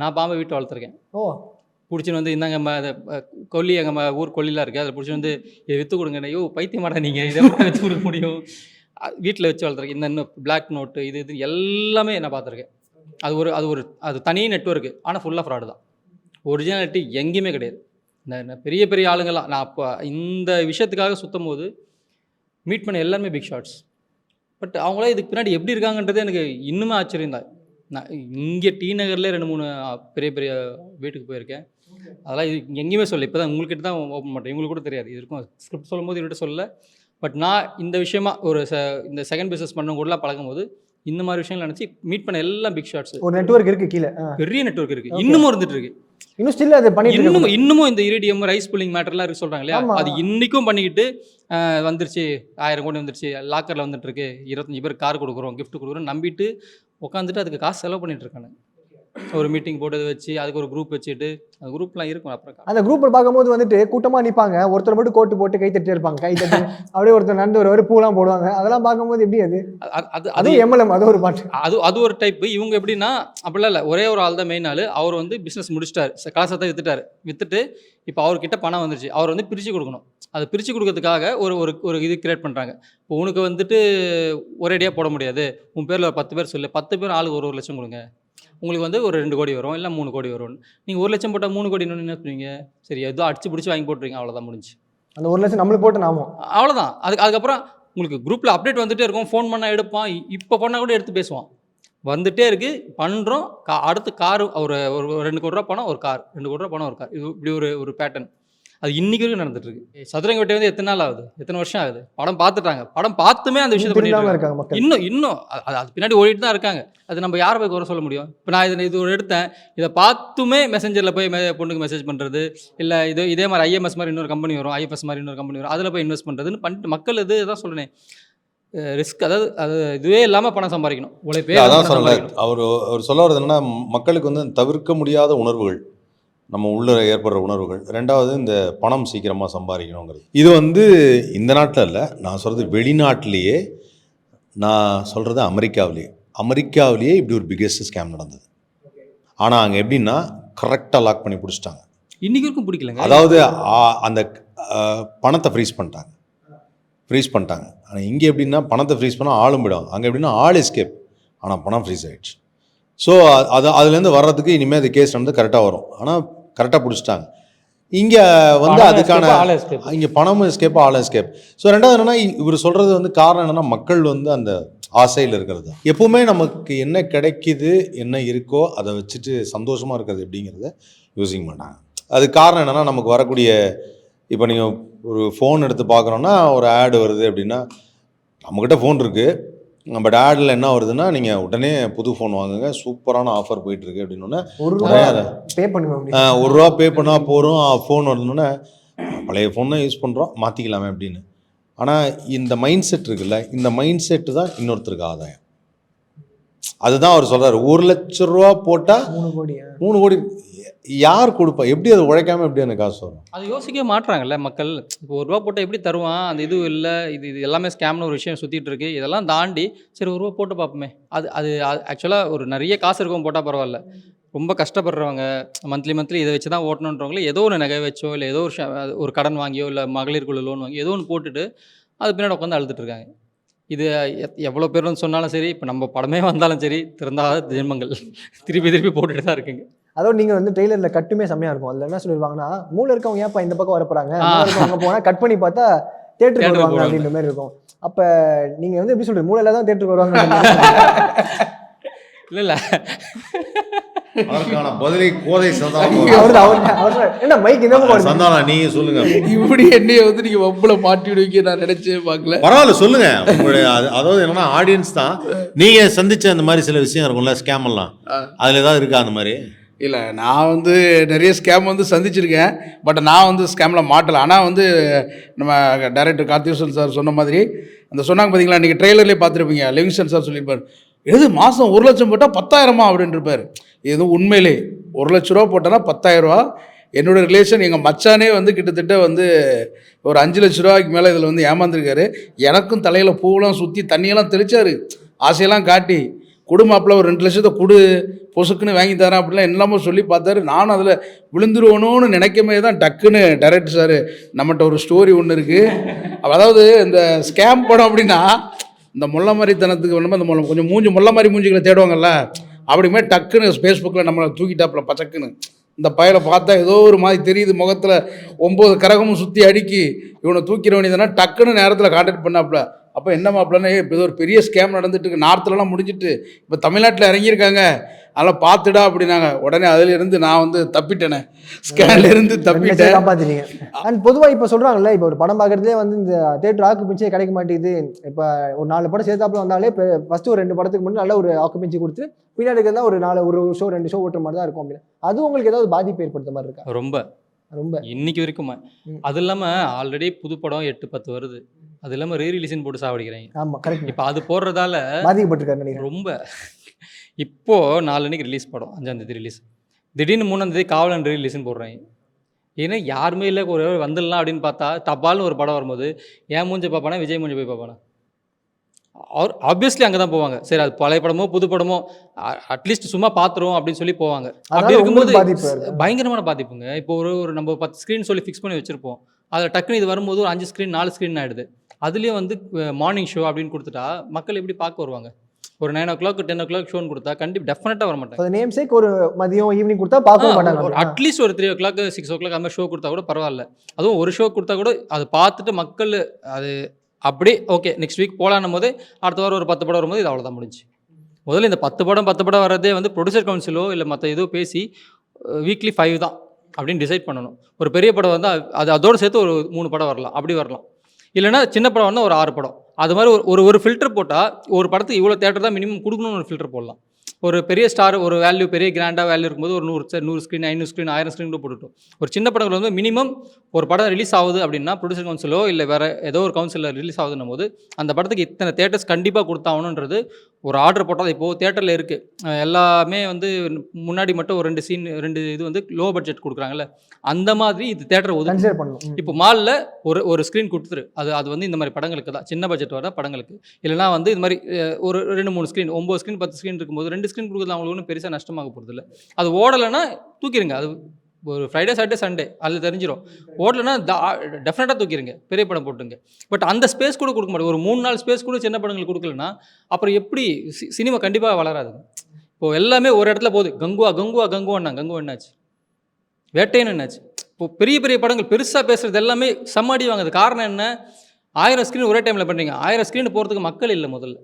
நான் பாம்பை வீட்டை வளர்த்துருக்கேன். பிடிச்சின்னு வந்து இந்தாங்க கொல்லி, எங்கள் ஊர் கொல்லிலாம் இருக்குது, அதில் பிடிச்சி வந்து இதை விற்று கொடுங்க. ஐயோ பைத்திய மாட்டா நீங்கள், இதை விற்று கொடுக்க முடியும்? வீட்டில் வச்சு வளர்த்துருக்கேன். இந்த பிளாக் நோட்டு இது எல்லாமே நான் பார்த்துருக்கேன். அது தனி நெட்வொர்க்கு, ஆனால் ஃபுல்லாக ஃப்ராடு தான். ஒரிஜினாலிட்டி எங்கேயுமே கிடையாது. இந்த பெரிய பெரிய ஆளுங்கள்லாம் நான் அப்போ இந்த விஷயத்துக்காக சுற்றும் போது மீட் பண்ண எல்லாருமே பிக் ஷாட்ஸ். பட் அவங்களாம் இதுக்கு பின்னாடி எப்படி இருக்காங்கன்றது எனக்கு இன்னுமே ஆச்சரியம் தான். நான் இங்கே டி நகர்லேயே 2-3 பெரிய பெரிய வீட்டுக்கு போயிருக்கேன். அதெல்லாம் இது எங்கேயுமே சொல்ல, இப்போ தான் உங்கள்கிட்ட தான் ஓப்பன் பண்ணுறேன். இவங்களுக்கு கூட தெரியாது இது இருக்கும். ஸ்கிரிப்ட் சொல்லும்போது இவர்கிட்ட சொல்ல. பட் நான் இந்த விஷயமா இந்த செகண்ட் பிஸ்னஸ் பண்ணவங்க கூடலாம் பழகும்போது இந்த மாதிரி விஷயங்கள் நினச்சி மீட் பண்ண எல்லாம் பிக் ஷாட்ஸ். ஒரு நெட்வொர்க் இருக்குது, கீழே பெரிய நெட்வொர்க் இருக்குது, இன்னமும் இருந்துட்டு இருக்கு. இன்னும் ஸ்டில் அது பண்ணிட்டு இன்னமும் இந்த இரிடியம் ரைஸ் புல்லிங் மேட்டர்லாம் இருக்கு சொல்கிறாங்க இல்லையா, அது இன்றைக்கும் பண்ணிக்கிட்டு வந்துருச்சு, 1000 கோடி வந்துருச்சு, லாக்கரில் வந்துட்டு இருக்கு, 25 பேர் கார் கொடுக்குறோம், கிஃப்ட் கொடுக்குறோம் நம்பிட்டு உட்காந்துட்டு அதுக்கு காசு செலவு பண்ணிட்டு இருக்காங்க. ஒரு மீட்டிங் போட்டது வச்சு அதுக்கு ஒரு குரூப் வச்சுட்டு, அந்த குரூப்லாம் இருக்கும். அப்புறம் அந்த குரூப்பில் பார்க்கும்போது வந்துட்டு கூட்டமாக நிற்பாங்க, ஒருத்தர் மட்டும் கோட்டு போட்டு கை தட்டி இருப்பாங்க, கை தட்டி அப்படியே ஒருத்தர் நடந்து ஒரு பூலாம் போடுவாங்க. அதெல்லாம் பார்க்கும்போது எப்படி அது எம்எல்எம், அது ஒரு பாட்டு, அது ஒரு டைப். இவங்க எப்படின்னா அப்படிலாம் இல்லை, ஒரே ஒரு ஆள் தான் மெயின் ஆள். அவர் வந்து பிஸ்னஸ் முடிச்சிட்டாரு, காசத்தை வித்துட்டு இப்போ அவர்கிட்ட பணம் வந்துருச்சு, அவர் வந்து பிரித்து கொடுக்கணும். அதை பிரித்து கொடுக்கறதுக்காக ஒரு இது கிரியேட் பண்ணுறாங்க. இப்போ உனக்கு வந்துட்டு ஒரேடியாக போட முடியாது, உன் பேரில் 10 பேர் சொல்லு, 10 பேர் ஆளுக்கு 1 லட்சம் கொடுங்க, உங்களுக்கு வந்து ஒரு 2 கோடி வரும், இல்லை 3 கோடி வரும். நீங்கள் 1 லட்சம் போட்டால் 3 கோடி என்ன பண்ணுவீங்க? சரி, ஏதோ அடிச்சு பிடிச்சி வாங்கி போட்டுருங்க, அவ்வளோதான் முடிஞ்சு. அந்த 1 லட்சம் நம்மளுக்கு போட்டு நாமும் அவ்வளோதான். அதுக்கப்புறம் உங்களுக்கு குரூப்பில் அப்டேட் வந்துகிட்டே இருக்கும், ஃபோன் பண்ணால் எடுப்பான், இப்போ பண்ணால் கூட எடுத்து பேசுவான், வந்துகிட்டே இருக்குது, பண்ணுறோம். அடுத்து காரு ஒரு 2 கோடி ரூபா பணம் ஒரு கார், 2 கோடி ரூபா பணம் ஒரு கார், இது இப்படி ஒரு பேட்டர்ன். அது இன்னைக்கு வரைக்கும் நடந்துட்டு இருக்கு. சதுரங்க வேட்டை வந்து எத்தனை நாள் ஆகுது, எத்தனை வருஷம் ஆகுது? படம் பார்த்துட்டாங்க, படம் பார்த்துமே அந்த விஷயத்தை பண்ணிட்டு இருக்காங்க. இன்னும் அது பின்னாடி ஓடிட்டு தான் இருக்காங்க. அது நம்ம யாரை போய் குறை சொல்ல முடியும்? இப்போ நான் இது ஒரு எடுத்தேன், இதை பார்த்துமே மெசேஞ்சரில் போய் பொண்ணுக்கு மெசேஜ் பண்ணுறது, இல்லை இதே மாதிரி ஐஎம்எஸ் மாதிரி இன்னொரு கம்பெனி வரும், ஐஎஃப்எஸ் மாதிரி இன்னொரு கம்பெனி வரும், அதில் போய் இன்வெஸ்ட் பண்ணுறதுன்னு பண்ணிட்டு மக்கள் தான் சொல்கிறேன் ரிஸ்க். அதாவது அது இதுவே இல்லாமல் பணம் சம்பாதிக்கணும், உழைப்பே. அதான் சொல்லலை, அவர் சொல்ல வர்றது என்னன்னா, மக்களுக்கு வந்து தவிர்க்க முடியாத உணர்வுகள், நம்ம உள்ள ஏற்படுற உணர்வுகள். 2வது இந்த பணம் சீக்கிரமாக சம்பாதிக்கணுங்கிறது. இது வந்து இந்த நாட்டில் இல்லை, நான் சொல்கிறது வெளிநாட்டிலேயே, நான் சொல்கிறது அமெரிக்காவிலேயே இப்படி ஒரு பிக்கெஸ்ட் ஸ்கேம் நடந்தது. ஆனால் அங்கே எப்படின்னா கரெக்டாக லாக் பண்ணி பிடிச்சிட்டாங்க. இன்றைக்கி வரைக்கும் பிடிக்கலங்க. அதாவது அந்த பணத்தை ஃப்ரீஸ் பண்ணிட்டாங்க. ஃப்ரீஸ் பண்ணிட்டாங்க. ஆனால் இங்கே எப்படின்னா பணத்தை ஃப்ரீஸ் பண்ணால் ஆளும் போயிடும், அங்கே எப்படின்னா ஆள் எஸ்கேப் ஆனால் பணம் ஃப்ரீஸ் ஆகிடுச்சு. ஸோ அதுலேருந்து வர்றதுக்கு இனிமேல் அது கேஸ் வந்து கரெக்டாக வரும். ஆனால் கரெக்டாக பிடிச்சிட்டாங்க. இங்கே வந்து அதுக்கான இங்கே பணமும் எஸ்கேப் ஆள் எஸ்கேப். ஸோ ரெண்டாவது என்னென்னா இவர் சொல்கிறது வந்து காரணம் என்னென்னா மக்கள் வந்து அந்த ஆசையில் இருக்கிறது. எப்பவுமே நமக்கு என்ன கிடைக்கிது என்ன இருக்கோ அதை வச்சுட்டு சந்தோஷமாக இருக்கிறது எப்படிங்கிறத யோசிக்க மாட்டாங்க. அது காரணம் என்னென்னா நமக்கு வரக்கூடிய இப்போ நீங்கள் ஒரு ஃபோன் எடுத்து பார்க்குறோன்னா ஒரு ஆடு வருது அப்படின்னா நம்மக்கிட்ட ஃபோன் இருக்குது, பட் ஆடில் என்ன வருதுன்னா நீங்கள் உடனே புது ஃபோன் வாங்குங்க, சூப்பரான ஆஃபர் போயிட்டுருக்கு அப்படின்னோடனே ₹1 பே பண்ணால் போகிறோம், ஃபோன் வரணுன்னே பழைய ஃபோன் தான் யூஸ் பண்ணுறோம் மாற்றிக்கலாமே அப்படின்னு. ஆனால் இந்த மைண்ட் செட் இருக்குல்ல, இந்த மைண்ட் செட்டு தான் இன்னொருத்தருக்கு ஆதாயம். அதுதான் அவர் சொல்கிறார், ₹1,00,000 போட்டால் 3 கோடி யார் கொடுப்பா? எப்படி அது உழைக்காம எப்படி அந்த காசு வரும்? அது யோசிக்கவே மாட்டுறாங்கல்ல மக்கள். இப்போ ₹1 போட்டால் எப்படி தருவான், அந்த இது இல்லை, இது எல்லாமே ஸ்கேம்னு ஒரு விஷயம் சுற்றிட்டு இருக்கு. இதெல்லாம் தாண்டி சரி ₹1 போட்டு பார்ப்போமே. அது ஆக்சுவலாக ஒரு நிறைய காசு இருக்கவங்க போட்டால் பரவாயில்ல. ரொம்ப கஷ்டப்படுறவங்க மந்த்லி இதை வச்சு தான் ஓட்டணுன்றவங்களே ஏதோ ஒன்று நகை வச்சோ இல்லை ஏதோ ஒரு கடன் வாங்கியோ இல்லை மகளிர் குழு லோன் வாங்கி ஏதோ ஒன்று போட்டுட்டு அது பின்னாடி உட்காந்து அழுதுட்டு இருக்காங்க. இது எவ்வளோ பேர் வந்து சொன்னாலும் சரி, இப்போ நம்ம படமே வந்தாலும் சரி, திறந்தாத ஜென்மங்கள் திருப்பி போட்டுட்டு தான் இருக்குங்க. அதோட நீங்கள் வந்து ட்ரெய்லரில் கட்டுமே செம்மையாக இருக்கும். அதில் என்ன சொல்லிடுவாங்கன்னா, மூளை இருக்கவங்க ஏன்ப்பா இந்த பக்கம் வரப்போறாங்க, அங்கே போனால் கட் பண்ணி பார்த்தா தேட்டருக்கு வருவாங்க அப்படின்ற மாதிரி இருக்கும். அப்போ நீங்கள் வந்து எப்படி சொல்கிறீங்க, மூளையில் தான் தேட்டருக்கு வருவாங்க? இல்லை அதற்கான பதிலை கோதை சந்தானா நீங்க சொல்லுங்க. இப்படி என்னைய வந்து நீங்க வம்புல மாட்டி விடுவீங்க நான் நினைச்சே பார்க்கல. பரவாயில்ல சொல்லுங்க. அதாவது என்னன்னா ஆடியன்ஸ் தான் நீங்க சந்திச்ச அந்த மாதிரி சில விஷயம் இருக்கும்ல, ஸ்கேம் எல்லாம், அதுல ஏதாவது இருக்கா அந்த மாதிரி? இல்லை, நான் வந்து நிறைய ஸ்கேம் வந்து சந்திச்சிருக்கேன், பட் நான் வந்து ஸ்கேமில் மாட்டலை. ஆனால் வந்து நம்ம டைரக்டர் கார்த்திகேயன் சார் சொன்ன மாதிரி அந்த சொன்னாங்க பார்த்தீங்களா, நீங்கள் ட்ரெய்லர்லேயே பார்த்துருப்பீங்க, லிவிங்ஸ்டன் சார் சொல்லியிருப்பார், எது மாதம் 1 லட்சம் போட்டால் 10,000 அப்படின்னு இருப்பார். இது உண்மையிலே ₹1,00,000 போட்டோன்னா 10,000. என்னோடய ரிலேஷன் எங்கள் மச்சானே வந்து கிட்டத்தட்ட வந்து ஒரு ₹5,00,000 மேலே இதில் வந்து ஏமாந்துருக்காரு. எனக்கும் தலையில் பூவெல்லாம் சுற்றி தண்ணியெல்லாம் தெளித்தார், ஆசையெல்லாம் காட்டி குடும்பப்பில் ஒரு 2 லட்சத்தை கொடு பொசுக்குன்னு வாங்கி தரேன் அப்படிலாம் எல்லாமே சொல்லி பார்த்தாரு. நானும் அதில் விழுந்துருவணும்னு நினைக்கமே தான் டக்குன்னு டைரக்டர் சார் நம்மகிட்ட ஒரு ஸ்டோரி ஒன்று இருக்குது. அதாவது இந்த ஸ்கேம் படம் அப்படின்னா இந்த முல்லை மாதிரித்தனத்துக்கு வந்து அந்த கொஞ்சம் முல்லை மாதிரி மூஞ்சிகளை தேடுவாங்கல்ல, அப்படிமே டக்குன்னு ஃபேஸ்புக்கில் நம்மளை தூக்கிட்டாப்புல பச்சக்குன்னு. இந்த பயலை பார்த்தா ஏதோ ஒரு மாதிரி தெரியுது, முகத்தில் 9 கரகமும் சுற்றி அடுக்கி இவனை தூக்கிட வேண்டியதுனா டக்குன்னு நேரத்தில் கான்டாக்ட் பண்ணாப்புல. அப்போ என்ன மாப்பிள்ளனே, இப்போ ஏதோ ஒரு பெரிய ஸ்கேம் நடந்துட்டு இருக்கு, நார்த்துலலாம் முடிஞ்சிட்டு இப்போ தமிழ்நாட்டில் இறங்கியிருக்காங்க, அதெல்லாம் பார்த்துடா அப்படின்னாங்க. உடனே அதிலிருந்து நான் வந்து தப்பிட்டேனே, ஸ்கேன்லேருந்து தப்பிட்டேன். காப்பாற்றினீங்க. அண்ட் பொதுவாக இப்போ சொல்கிறாங்கல்ல, இப்போ ஒரு படம் பார்க்குறதுலே வந்து இந்த தேட்டர் ஆக்குப்பென்சியே கிடைக்க மாட்டேங்குது. இப்போ ஒரு 4 படம் சேர்த்தாப்புல வந்தாலே இப்போ ஃபஸ்ட்டு ஒரு 2 படத்துக்கு முன்னாடி நல்ல ஒரு ஆக்குப்பென்சி கொடுத்து பின்னாடி தான் ஒரு ஷோ 2 ஷோ ஓட்டுற மாதிரி தான் இருக்கும் அப்படின்னு. அது உங்களுக்கு ஏதாவது பாதிப்பு ஏற்படுத்த மாதிரி இருக்கா? ரொம்ப இன்னைக்கு வரைக்கும். அது இல்லாமல் ஆல்ரெடி புது படம் 8-10 வருது, அது இல்லாமல் ரீரிலீஸின் போட்டு சாவடிக்கிறாங்க. ஆமாம், கரெக்ட். இப்போ அது போடுறதால பாதிக்கப்பட்டிருக்காரு ரொம்ப. இப்போது 4 அன்னைக்கு ரிலீஸ் படம், 5ஆம் தேதி ரிலீஸ், திடீர்னு 3ஆம் தேதி காவலன் ரீரிலீஸ்ன்னு போடுறாங்க. ஏன்னா யாருமே இல்லை, ஒரு வந்துடலாம் அப்படின்னு பார்த்தா தபால்னு ஒரு படம் வரும்போது ஏன் மூஞ்சி பார்ப்பானா, விஜய் மூஞ்சி போய் பார்ப்பானா? அவர் ஆப்வியஸ்லி அங்கே தான் போவாங்க. சரி, அது பழைய படமோ புது படமோ அட்லீஸ்ட் சும்மா பார்த்துருவோம் அப்படின்னு சொல்லி போவாங்க. அப்படி இருக்கும்போது பயங்கரமான பாதிப்புங்க. இப்போ ஒரு நம்ம 10 ஸ்க்ரீன் சொல்லி ஃபிக்ஸ் பண்ணி வச்சுருப்போம், அதில் டக்குன்னு இது வரும்போது ஒரு 5 ஸ்க்ரீன் 4 ஸ்க்ரீன் ஆகிடுது. அதுலேயும் வந்து மார்னிங் ஷோ அப்படின்னு கொடுத்துட்டா மக்கள் எப்படி பார்க்க வருவாங்க? ஒரு 9 o'clock 10 o'clock ஷோன்னு கொடுத்தா கண்டிப்பாக டெஃபினட்டாக வர மாட்டாங்க. நேம் சேக் ஒரு மதியம் ஈவினிங் கொடுத்தா பார்க்க மாட்டாங்க. அட்லீஸ்ட் ஒரு 3 o'clock 6 o'clock அந்த மாதிரி ஷோ கொடுத்தா கூட பரவாயில்ல. அதுவும் ஒரு ஷோ கொடுத்தா கூட அதை பார்த்துட்டு மக்கள் அது அப்படியே ஓகே நெக்ஸ்ட் வீக் போகலான்னும் போது அடுத்த வாரம் ஒரு 10 படம் வரும்போது இது அவ்வளோதான் முடிஞ்சு. முதல்ல இந்த 10 படம் வர்றதே வந்து ப்ரொடியூசர் கவுன்சிலோ இல்லை மற்ற ஏதோ பேசி வீக்லி 5 தான் அப்படின்னு டிசைட் பண்ணணும். ஒரு பெரிய படம் வந்தால் அது அதோடு சேர்த்து ஒரு 3 படம் வரலாம், அப்படி வரலாம். இல்லைனா சின்ன படம் வந்தால் ஒரு 6 படம். அது மாதிரி ஒரு ஃபில்டர் போட்டால் ஒரு படத்துக்கு இவ்வளோ தேட்டர் தான் மினிமம் கொடுக்கணும்னு ஒரு ஃபில்டர் போடலாம். ஒரு பெரிய ஸ்டார் ஒரு வேல்யூ பெரிய கிராண்டாக வேல்யூ இருக்கும்போது ஒரு 100 ஸ்க்ரீன் 500 ஸ்க்ரீன் 1000 ஸ்க்ரீன் கூட போட்டுட்டோம். ஒரு சின்ன படங்கள் வந்து மினிமம் ஒரு படம் ரிலீஸ் ஆகுது அப்படின்னா ப்ரொடியூசர் கவுன்சிலோ இல்லை வேறு ஏதோ ஒரு கவுன்சிலில் ரிலீஸ் ஆகுதுன்னும் போது அந்த படத்துக்கு இத்தனை தேட்டர்ஸ் கண்டிப்பாக கொடுத்தாகணுன்றது ஒரு ஆர்டர் போட்டால். இப்போது தேட்டரில் இருக்குது எல்லாமே வந்து முன்னாடி மட்டும் ஒரு 2 இது வந்து லோ பட்ஜெட் கொடுக்குறாங்கல்ல, அந்த மாதிரி இது தேட்டரை ஒதுக்கி பண்ணணும். இப்போ மாலில் ஒரு ஸ்க்ரீன் கொடுத்துரு, அது வந்து இந்த மாதிரி படங்களுக்கு தான், சின்ன பட்ஜெட் வர படங்களுக்கு. இல்லைனா வந்து இது மாதிரி ஒரு 2-3 ஸ்க்ரீன் 9 ஸ்க்ரீன் 10 ஸ்க்ரீன் இருக்கும்போது 2 ஸ்க்ரீன் கொடுக்குறது அவங்களுக்கு ஒன்றும் பெருசாக நஷ்டமாக போகிறது இல்லை. அது ஓடலைன்னா தூக்கிடுங்க, அது ஒரு ஃப்ரைடே சாட்டர்டே சண்டே அதில் தெரிஞ்சிடும். ஓடலன்னா டெஃபினட்டாக தூக்கிடுங்க, பெரிய படம் போட்டுங்க. பட் அந்த ஸ்பேஸ் கூட கொடுக்க மாட்டேங்க. ஒரு 3 நாள் ஸ்பேஸ் கூட சின்ன படங்களுக்கு கொடுக்கலன்னா அப்புறம் எப்படி சினிமா கண்டிப்பாக வளராது. இப்போது எல்லாமே ஒரு இடத்துல போகுது. கங்குவான்னா கங்குவா என்னாச்சு, வேட்டைன்னு என்னாச்சு. இப்போ பெரிய பெரிய படங்கள் பெருசாக பேசுகிறது எல்லாமே செம்மாடி வாங்குது. காரணம் என்ன? 1000 ஸ்க்ரீன் ஒரே டைமில் பண்ணுறீங்க. 1000 ஸ்க்ரீன் போகிறதுக்கு மக்கள் இல்லை, முதல்ல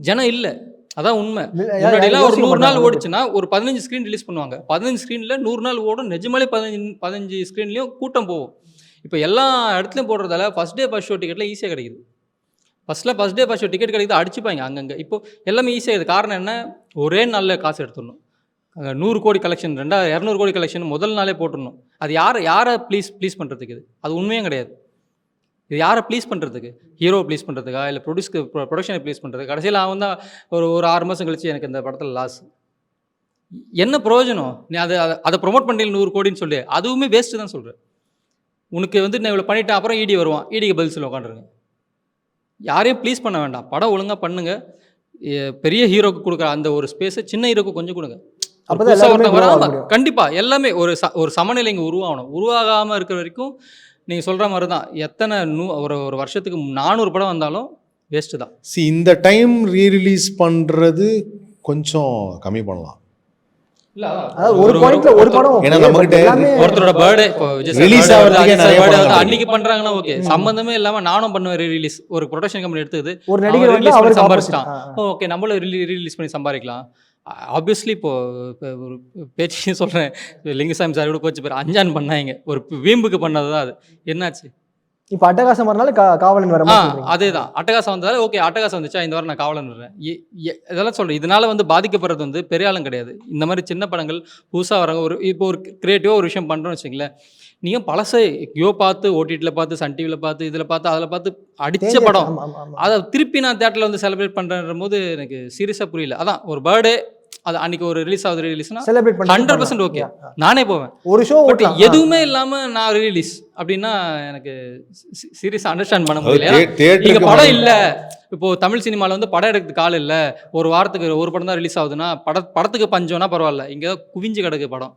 ஜனம் இல்லை. அதான் உண்மை. முன்னாடிலாம் ஒரு 100 நாள் ஓடிச்சுன்னா ஒரு 15 ஸ்க்ரீன் ரிலீஸ் பண்ணுவாங்க. 15 ஸ்க்ரீனில் 100 நாள் ஓடும். நிஜமாலே 15 ஸ்க்ரீன்லேயும் கூட்டம் போகும். இப்போ எல்லா இடத்துலையும் போடுறதால ஃபஸ்ட் டே ஃபஸ்ட் ஷோ டிக்கெட்டில் ஈஸியாக கிடைக்குது. First day first show ticket கிடைக்குது, அடிச்சுப்பாங்க அங்கங்கே. இப்போ எல்லாமே ஈஸியாக. காரணம் என்ன? ஒரே நாளில் காசு எடுத்துடணும். 100 கோடி கலெக்ஷன், 200 கோடி கலெக்ஷன் முதல் நாளே போட்டுடணும். அது யாரை ப்ளீஸ் பண்ணுறதுக்கு? அது உண்மையும் கிடையாது. இது யாரை ப்ளீஸ் பண்ணுறதுக்கு? ஹீரோ ப்ளீஸ் பண்ணுறதுக்கா, இல்லை ப்ரொடக்ஷனை ப்ளீஸ் பண்ணுறதுக்கு? கடைசியில் அவன் தான் ஒரு 6 மாதம் கழிச்சு எனக்கு இந்த படத்தில் லாஸ். என்ன பிரயோஜனம்? நீ அதை ப்ரொமோட் பண்ணுறீங்க 100 கோடின்னு சொல்லி, அதுவுமே வேஸ்ட்டு தான் சொல்கிறேன். உனக்கு வந்து நான் இவ்வளோ பண்ணிட்டேன், அப்புறம் இடி வருவான், இடிக்கு பதில் சொல்லி உட்காந்துருங்க. யாரையும் ப்ளீஸ் பண்ண வேண்டாம். படம் ஒழுங்காக பண்ணுங்கள். பெரிய ஹீரோக்கு கொடுக்குற அந்த ஒரு ஸ்பேஸை சின்ன ஹீரோக்கு கொஞ்சம் கொடுங்க. கண்டிப்பாக எல்லாமே ஒரு சமநிலை இங்கே உருவாகணும். உருவாகாமல் இருக்கிற வரைக்கும் நீங்கள் சொல்கிற மாதிரி தான். எத்தனை ஒரு வருஷத்துக்கு 400 படம் வந்தாலும் வேஸ்ட்டு தான். இந்த டைம் ரீரிலீஸ் பண்ணுறது கொஞ்சம் கம்மி பண்ணலாம். ஒரு பாயிண்ட்ல ஒரு படம் ஏன்னா நம்மகிட்ட ஒருத்தரோட பர்த்டே ரிலீஸ் ஆகிறதுக்கு நிறைய படம் அன்னைக்கு பண்றாங்கன்னா ஓகே, சம்மந்தமே இல்லாம நானும் பண்ணுவேன் ரீரிலீஸ். ஒரு ப்ரொடக்ஷன் கம்பெனி எடுத்துது, ஒரு நடிகர் வந்து அவர் சம்பாதிச்சிட்டான், ஓகே நம்மளும் ரீரிலீஸ் பண்ணி சம்பாதிக்கலாம். ஆப்வியஸ்லி இப்போ ஒரு பேச்சு சொல்கிறேன், லிங்குசாமி சார் கூட கோச்சு பேர் அஞ்சான் பண்ணாங்க, ஒரு வீம்புக்கு பண்ணது தான் அது. என்னாச்சு? இப்போ அட்டகாசம் வரனால காவலன் வர அதே தான். அட்டகாசம் வந்ததால ஓகே, அட்டகாசம் வந்துச்சா இந்த வாரம் நான் காவலன் வர்றேன். இதெல்லாம் சொல்கிறேன். இதனால் வந்து பாதிக்கப்படுறது வந்து பெரிய ஆளும் கிடையாது. இந்த மாதிரி சின்ன படங்கள் புதுசாக வரவங்க இப்போ ஒரு க்ரியேட்டிவாக ஒரு விஷயம் பண்ணுறோன்னு வச்சுங்களேன், நீங்கள் பழசை எங்கேயோ பார்த்து ஓடிடியில் பார்த்து சன் டிவியில் பார்த்து இதில் பார்த்து அதில் பார்த்து அடித்த படம் அதை திருப்பி நான் தேட்டரில் வந்து செலிப்ரேட் பண்ணுறேன் போது எனக்கு சீரியஸாக புரியல. அதான் ஒரு பர்த்டே, அது அன்னைக்கு ஒரு ரிலீஸ் ஆகுது, ரிலீஸ்னா 100% ஓகே, நானே போவேன். ஒரு ஷோ எதுவுமே இல்லாம நான் ரிலீஸ் அப்படின்னா எனக்கு சீரியஸா அண்டர்ஸ்டாண்ட் பண்ண முடியல. இங்க படம் இல்ல, இப்போ தமிழ் சினிமாவில் வந்து படம் எடுக்கிறதுக்கு ஆள் இல்லை, ஒரு வாரத்துக்கு ஒரு படம் தான் ரிலீஸ் ஆகுதுன்னா படத்துக்கு பஞ்சம்னா பரவாயில்ல, இங்கே குவிஞ்சு கிடக்கு படம்.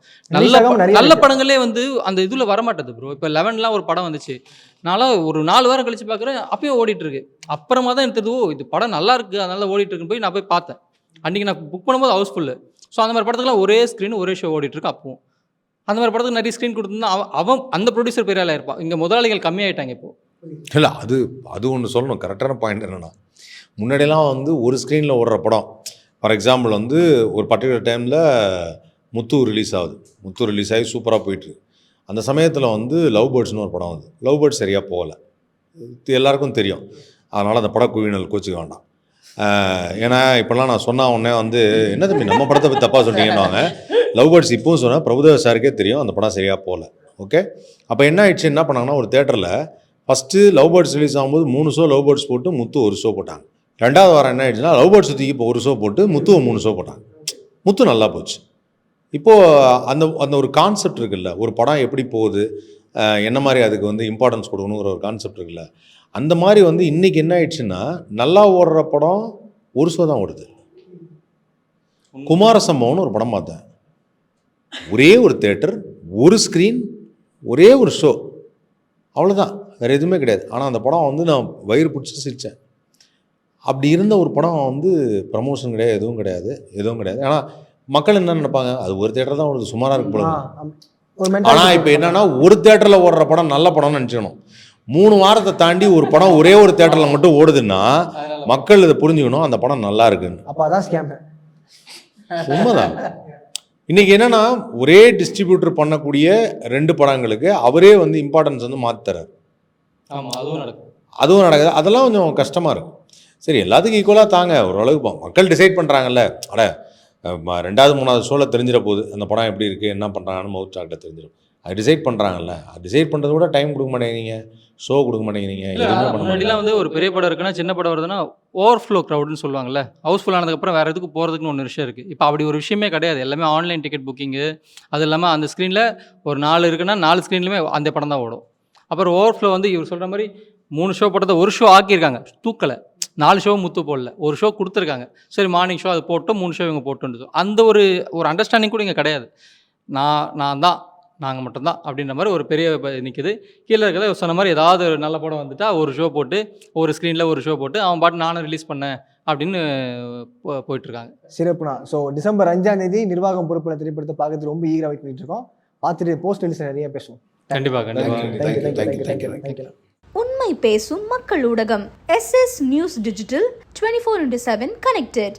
நல்ல படங்களே வந்து அந்த இதில் வரமாட்டது ப்ரோ. இப்போ 11லாம் ஒரு படம் வந்துச்சு, நான்லாம் ஒரு 4 வாரம் கழிச்சு பார்க்குறேன், அப்பயும் ஓடிட்டு இருக்கு. அப்புறமா தான் எனக்கு தெரியுது, இது படம் நல்லா இருக்கு அதனால ஓடிட்டு இருக்குன்னு போய் நான் போய் பார்த்தேன். அன்றைக்கி நான் புக் பண்ணும்போது ஹவுஸ்ஃபுல்லு. ஸோ அந்த மாதிரி படத்துக்குலாம் ஒரே ஸ்க்ரீன் ஒரே ஷோ ஓடிட்டுருக்கு. அப்பவும் அந்த மாதிரி படத்துக்கு நிறைய ஸ்க்ரீன் கொடுத்துருந்தா அவன் அந்த ப்ரொடியூசர் பெரிய ஆளாக இருப்பான். இங்கே முதலாளிகள் கம்மியாயிட்டாங்க இப்போ. இல்லை அது ஒன்று சொல்லணும். கரெக்டான பாயிண்ட் என்னென்னா, முன்னாடியெல்லாம் வந்து ஒரு ஸ்க்ரீனில் ஓடுற படம், ஃபார் எக்ஸாம்பிள் வந்து ஒரு பர்டிகுலர் டைமில் முத்து ரிலீஸ் ஆகுது, முத்து ரிலீஸ் ஆகி சூப்பராக போயிட்டுருக்கு. அந்த சமயத்தில் வந்து லவ் பேர்ட்ஸ்னு ஒரு படம் வந்து, லவ் பேர்ட்ஸ் சரியாக போகலை, எல்லாருக்கும் தெரியும். அதனால் அந்த படம் குவியினல் கோச்சிக்க வேண்டாம். ஏன்னா இப்போல்லாம் நான் சொன்ன உடனே வந்து என்ன தம்பி நம்ம படத்தை பற்றி தப்பாக சொல்லிட்டீங்கன்னு. லவ் பேர்ட்ஸ் இப்போவும் சொன்னால் பிரபுதேவ சாருக்கே தெரியும் அந்த படம் சரியாக போகல. ஓகே, அப்போ என்ன ஆயிடுச்சு, என்ன பண்ணாங்கன்னா, ஒரு தேட்டரில் ஃபஸ்ட்டு லவ் பேர்ட்ஸ் ரிலீஸ் ஆகும்போது 3 ஷோ லவ் பேர்ட்ஸ் போட்டு முத்து ஒரு ஷோ போட்டாங்க. 2வது வாரம் என்ன ஆயிடுச்சுன்னா, லவ் பேர்ட்ஸ் தூக்கி இப்போ ஒரு ஷோ போட்டு முத்து 3 ஷோ போட்டாங்க. முத்து நல்லா போச்சு. இப்போது அந்த ஒரு கான்செப்ட் இருக்குல்ல, ஒரு படம் எப்படி போகுது, என்ன மாதிரி அதுக்கு வந்து இம்பார்ட்டன்ஸ் கொடுக்கணுங்கிற ஒரு கான்செப்ட் இருக்குல்ல, அந்த மாதிரி வந்து இன்றைக்கி என்ன ஆயிடுச்சுன்னா, நல்லா ஓடுற படம் ஒரு ஷோ தான் ஓடுது. குமாரசம்பவம்னு ஒரு படம் பார்த்தேன், ஒரே ஒரு தேட்டர், ஒரு ஸ்க்ரீன், ஒரே ஒரு ஷோ, அவ்வளோதான், வேறு எதுவுமே கிடையாது. ஆனால் அந்த படம் வந்து நான் வயிறு பிடிச்சி சிரித்தேன். அப்படி இருந்த ஒரு படம் வந்து ப்ரமோஷன் கிடையாது, எதுவும் கிடையாது. ஆனால் மக்கள் என்ன நினைப்பாங்க, அது ஒரு தேட்டர் தான் ஓடுது, சுமாராக இருக்கு போல. ஆனால் இப்போ என்னென்னா, ஒரு தேட்டரில் ஓடுற படம் நல்ல படம்னு நினச்சிக்கணும். 3 வாரத்தை தாண்டி ஒரு படம் ஒரே ஒரு தேட்டரில் மட்டும் ஓடுதுன்னா மக்கள் இதை புரிஞ்சுக்கணும், அந்த படம் நல்லா இருக்குன்னு. அப்போ அதான் ஸ்கேம். உண்மைதான். இன்றைக்கி என்னென்னா, ஒரே டிஸ்ட்ரிபியூட்டர் பண்ணக்கூடிய 2 படங்களுக்கு அவரே வந்து இம்பார்ட்டன்ஸ் வந்து மாற்றித்தரார். ஆமாம், அதுவும் நடக்குது. அதெல்லாம் கொஞ்சம் கஷ்டமாக இருக்கும். சரி, எல்லாத்துக்கும் ஈக்குவலாக தாங்க, ஓரளவுக்கு மக்கள் டிசைட் பண்ணுறாங்கல்ல. 2வது 3வது ஷோவில் தெரிஞ்சிட போகுது அந்த படம் எப்படி இருக்குது, என்ன பண்ணுறாங்கன்னு மவுத் டாக்டர் தெரிஞ்சிடும். அது டிசைட் பண்ணுறாங்கல்ல, அது டிசைட் பண்ணுறது கூட டைம் கொடுக்க மாட்டேங்கிறீங்க, ஷோ கொடுக்க மாட்டேங்கிறீங்க. முன்னாடிலாம் வந்து ஒரு பெரிய படம் இருக்குன்னா, சின்ன படம் வருதுன்னா ஓவர்ஃப்ளோ க்ரௌடுன்னு சொல்லுவாங்கல்ல, ஹவுஸ்ஃபுல் ஆனதுக்கப்புறம் வேறு எதுக்கு போகிறதுக்குன்னு ஒன்று விஷயம் இருக்குது. இப்போ அப்படி ஒரு விஷயமே கிடையாது. எல்லாமே ஆன்லைன் டிக்கெட் புக்கிங்கு. அது இல்லாமல் அந்த ஸ்க்ரீனில் ஒரு 4 இருக்குன்னா 4 ஸ்க்ரீன்லையுமே அந்த படம் தான் ஓடும். அப்புறம் ஓவர்ஃப்ளோ வந்து இவர் சொல்கிற மாதிரி 3 ஷோ போட்டதை ஒரு ஷோ ஆக்கியிருக்காங்க, தூக்கலை. 4 ஷோ முத்து போடல, ஒரு ஷோ கொடுத்துருக்காங்க. சரி, மார்னிங் ஷோ அது போட்டோம், 3 ஷோ இவங்க போட்டு. அந்த ஒரு அண்டர்ஸ்டாண்டிங் கூட இங்கே கிடையாது. நான் தான் நாங்கள் மட்டும்தான் அப்படின்ற மாதிரி ஒரு பெரிய நிற்குது. கீழே இருக்கிறத சொன்ன மாதிரி ஏதாவது ஒரு நல்ல படம் வந்துட்டா ஒரு ஷோ போட்டு ஒரு ஸ்க்ரீனில் ஒரு ஷோ போட்டு அவன் பாட்டு நானும் ரிலீஸ் பண்ணேன் அப்படின்னு போயிட்டுருக்காங்க. சிறப்புனா. ஸோ டிசம்பர் 5ஆம் தேதி நிர்வாகம் பொறுப்பில் திரைப்படத்தை பார்க்கறது ரொம்ப ஈகராக வெயிட் பண்ணிட்டு இருக்கோம். பார்த்துட்டு போஸ்ட் ரிலீஸ் நிறைய பேசுவோம். கண்டிப்பாக தேங்க்யூ. உண்மை பேசும் மக்கள் ஊடகம் SS நியூஸ் டிஜிட்டல் 24/7 கனெக்டட்.